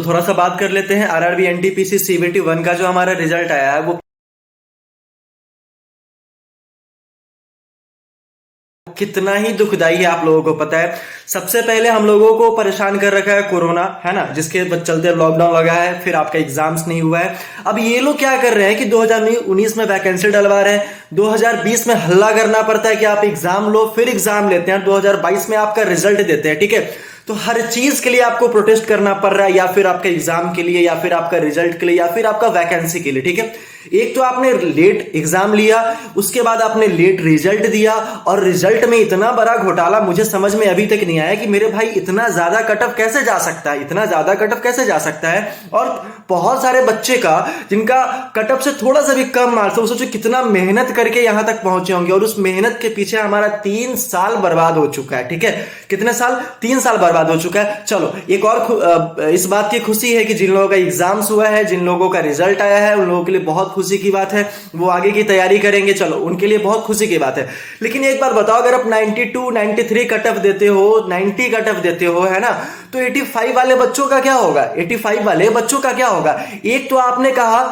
तो थोड़ा सा बात कर लेते हैं आरआरबी एनटीपीसी सीबीटी 1 का जो हमारा रिजल्ट आया है वो कितना ही दुखदाई है आप लोगों को पता है। सबसे पहले हम लोगों को परेशान कर रखा है कोरोना, है ना, जिसके चलते लॉकडाउन लगा है, फिर आपका एग्जाम्स नहीं हुआ है। अब ये लोग क्या कर रहे हैं कि 2019 में वैकेंसी डलवा रहे हैं, 2020 में हल्ला करना पड़ता है कि आप एग्जाम लो, फिर एग्जाम लेते हैं, 2022 में आपका रिजल्ट देते हैं। ठीक है, तो हर चीज के लिए आपको प्रोटेस्ट करना पड़ रहा है, या फिर आपका एग्जाम के लिए, या फिर आपका रिजल्ट के लिए, या फिर आपका वैकेंसी के लिए। ठीक है, एक तो आपने लेट एग्जाम लिया, उसके बाद आपने लेट रिजल्ट दिया, और रिजल्ट में इतना बड़ा घोटाला मुझे समझ में अभी तक नहीं आया कि मेरे भाई इतना ज्यादा कटअप कैसे जा सकता है, इतना ज्यादा कटअप कैसे जा सकता है। और बहुत सारे बच्चे का जिनका कटअप से थोड़ा सा भी कम मार्क्स है, वो सोचो कितना मेहनत करके यहां तक पहुंचे होंगे, और उस मेहनत के पीछे हमारा 3 साल बर्बाद हो चुका है। ठीक है, कितने साल? 3 साल बर्बाद हो चुका है। चलो एक और इस बात की खुशी है कि जिन लोगों का एग्जाम्स हुआ है, जिन लोगों का रिजल्ट आया है, उन लोगों के लिए बहुत खुशी की बात है, वो आगे की तैयारी करेंगे, चलो उनके लिए बहुत खुशी की बात है। लेकिन एक बार बताओ, अगर आप 92 93 कटअप देते हो, 90 कटअप देते हो, है ना, तो 85 वाले बच्चों का क्या होगा? 85 वाले बच्चों का क्या होगा? एक तो आपने कहा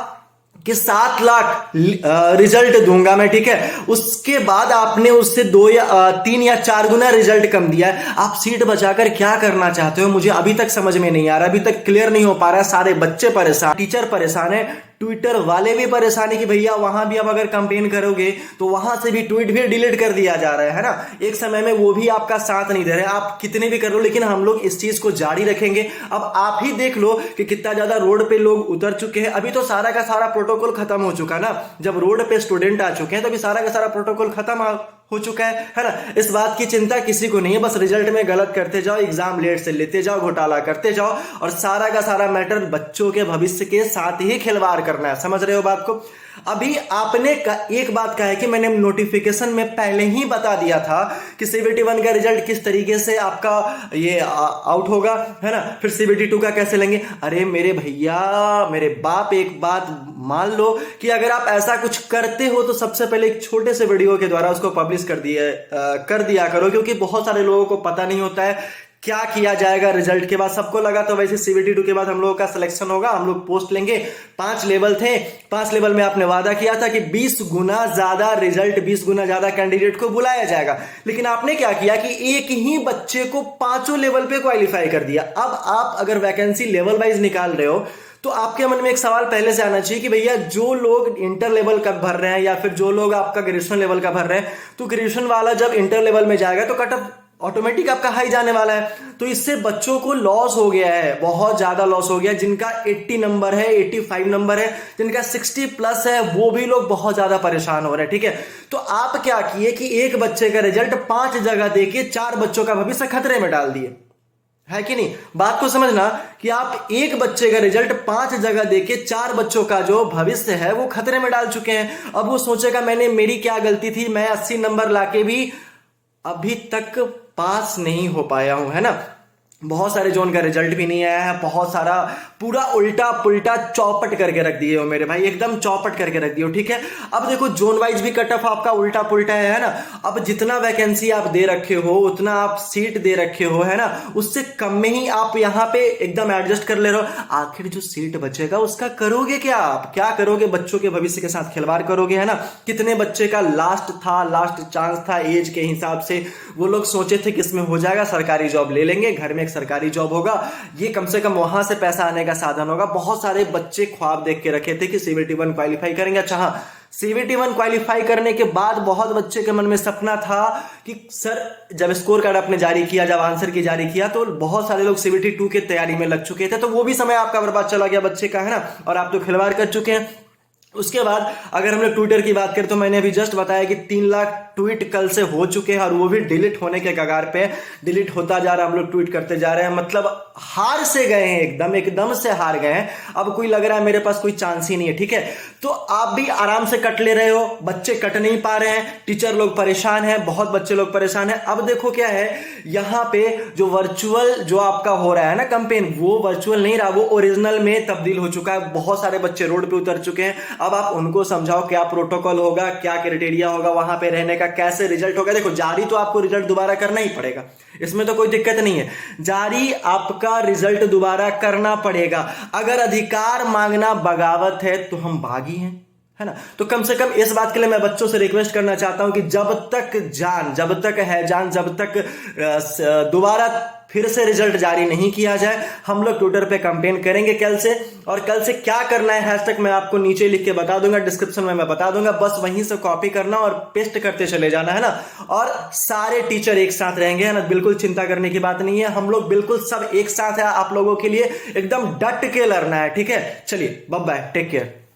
कि 7 लाख रिजल्ट दूंगा मैं, ठीक है, उसके बाद आपने उससे 2 या 3 या 4 गुना रिजल्ट कम दिया है। आप सीट बचाकर क्या करना चाहते हो, मुझे अभी तक समझ में नहीं आ रहा, अभी तक क्लियर नहीं हो पा रहा है। सारे बच्चे परेशान, टीचर परेशान है, ट्विटर वाले भी परेशान है कि भैया वहां भी अब अगर कंपेन करोगे तो वहां से भी ट्वीट भी डिलीट कर दिया जा रहा है ना, एक समय में वो भी आपका साथ नहीं दे रहे, आप कितने भी कर लो, लेकिन हम लोग इस चीज को जारी रखेंगे। अब आप ही देख लो कि कितना ज्यादा रोड पे लोग उतर चुके हैं। अभी तो सारा का सारा प्रोटोकॉल खत्म हो चुका ना, जब रोड पे स्टूडेंट आ चुके हैं तो अभी सारा का सारा प्रोटोकॉल खत्म हो चुका है ना। इस बात की चिंता किसी को नहीं है, बस रिजल्ट में गलत करते जाओ, एग्जाम लेट से लेते जाओ, घोटाला करते जाओ, और सारा का सारा मैटर बच्चों के भविष्य के साथ ही खिलवाड़ करना है। समझ रहे हो बात को? अभी आपने एक बात कहा है कि मैंने नोटिफिकेशन में पहले ही बता दिया था कि सीबीटी 1 का रिजल्ट किस तरीके से आपका ये आउट होगा, है ना, फिर सीबीटी 2 का कैसे लेंगे। अरे मेरे भैया, मेरे बाप, एक बात मान लो कि अगर आप ऐसा कुछ करते हो तो सबसे पहले एक छोटे से वीडियो के द्वारा उसको पब्लिश कर दिया करो, क्योंकि बहुत सारे लोगों को पता नहीं होता है क्या किया जाएगा रिजल्ट के बाद। सबको लगा तो वैसे सीबीटी 2 के बाद हम लोगों का सिलेक्शन होगा, हम लोग पोस्ट लेंगे। 5 लेवल थे, 5 लेवल में आपने वादा किया था कि 20 गुना ज्यादा रिजल्ट, 20 गुना ज्यादा कैंडिडेट को बुलाया जाएगा, लेकिन आपने क्या किया कि एक ही बच्चे को 5 लेवल पे क्वालिफाई कर दिया। अब आप अगर वैकेंसी लेवल वाइज निकाल रहे हो तो आपके मन में एक सवाल पहले से आना चाहिए कि भैया जो लोग इंटर लेवल का भर रहे हैं, या फिर जो लोग आपका ग्रेजुएशन लेवल का भर रहे हैं, तो ग्रेजुएशन वाला जब इंटर लेवल में जाएगा तो कट ऑफ ऑटोमेटिक आपका हाई जाने वाला है। तो इससे बच्चों को लॉस हो गया है, बहुत ज्यादा लॉस हो गया। जिनका 80 नंबर है, 85 नंबर है, जिनका 60 प्लस है, वो भी लोग बहुत ज्यादा परेशान हो रहे हैं। ठीक है, तो आप क्या किए कि एक बच्चे का रिजल्ट 5 जगह देके 4 बच्चों का भविष्य खतरे में डाल दिए, है कि नहीं? बात को समझना कि आप एक बच्चे का रिजल्ट 5 जगह देके 4 बच्चों का जो भविष्य है वो खतरे में डाल चुके हैं। अब वो सोचेगा मेरी क्या गलती थी, मैं 80 नंबर लाके भी अभी तक पास नहीं हो पाया हूं, है ना। बहुत सारे जोन का रिजल्ट भी नहीं आया है, बहुत सारा पूरा उल्टा पुल्टा चौपट करके रख दिए हो मेरे भाई, एकदम चौपट करके रख दिए हो। ठीक है, अब देखो जोन वाइज भी कट ऑफ आपका उल्टा पुल्टा है ना। अब जितना वैकेंसी आप दे रखे हो, उतना आप सीट दे रखे हो, है ना, उससे कम में ही आप यहाँ पे एकदम एडजस्ट कर ले रहे हो। आखिर जो सीट बचेगा उसका करोगे क्या? आप क्या करोगे? बच्चों के भविष्य के साथ खिलवाड़ करोगे, है ना। कितने बच्चे का लास्ट चांस था एज के हिसाब से, वो लोग सोचे थे कि इसमें हो जाएगा, सरकारी जॉब ले लेंगे, घर में सरकारी जॉब होगा, ये कम से कम वहां से पैसा आने का साधन होगा। बहुत सारे बच्चे ख्वाब देख के रखे थे कि सीबीटी 1 क्वालिफाई करेंगे। अच्छा हाँ, सीबीटी 1 क्वालिफाई करने के बाद बहुत बच्चे के मन में सपना था कि सर, जब स्कोर कार्ड आपने जारी किया, जब आंसर की जारी किया, तो बहुत सारे लोग सीबीटी 2 की तैयारी में लग चुके थे, तो वो भी समय आपका बर्बाद चला गया बच्चे का, है ना, और आप तो खिलवाड़ कर चुके हैं। उसके बाद अगर हमने ट्विटर की बात करें तो मैंने अभी जस्ट बताया कि 3 लाख ट्वीट कल से हो चुके हैं, और वो भी डिलीट होने के कगार पे, डिलीट होता जा रहा है, हम लोग ट्वीट करते जा रहे हैं, मतलब हार से गए हैं, एकदम से हार गए हैं। अब कोई लग रहा है मेरे पास कोई चांस ही नहीं है। ठीक है, तो आप भी आराम से कट ले रहे हो, बच्चे कट नहीं पा रहे हैं, टीचर लोग परेशान हैं, बहुत बच्चे लोग परेशान हैं। अब देखो क्या है, यहां पे जो वर्चुअल जो आपका हो रहा है ना कैंपेन, वो वर्चुअल नहीं रहा, वो ओरिजिनल में तब्दील हो चुका है। बहुत सारे बच्चे रोड पे उतर चुके हैं। अब आप उनको समझाओ क्या प्रोटोकॉल होगा, क्या क्राइटेरिया होगा वहां पे रहने का, कैसे रिजल्ट होगा। देखो जारी तो आपको रिजल्ट दोबारा करना ही पड़ेगा, इसमें तो कोई दिक्कत नहीं है, जारी आपका रिजल्ट दोबारा करना पड़ेगा। अगर अधिकार मांगना बगावत है तो हम बागी हैं, है ना। तो कम से कम इस बात के लिए मैं बच्चों से रिक्वेस्ट करना चाहता हूं कि जब तक है जान, जब तक दोबारा फिर से रिजल्ट जारी नहीं किया जाए, हम लोग ट्विटर पे कैंपेन करेंगे कल से। और कल से क्या करना है हैशटैग मैं आपको नीचे लिख के बता दूंगा, डिस्क्रिप्शन में मैं बता दूंगा, बस वहीं से कॉपी करना और पेस्ट करते चले जाना, है ना। और सारे टीचर एक साथ रहेंगे, है ना, बिल्कुल चिंता करने की बात नहीं है, हम लोग बिल्कुल सब एक साथ है, आप लोगों के लिए एकदम डट के लड़ना है, ठीक है। चलिए बाय बाय, टेक केयर।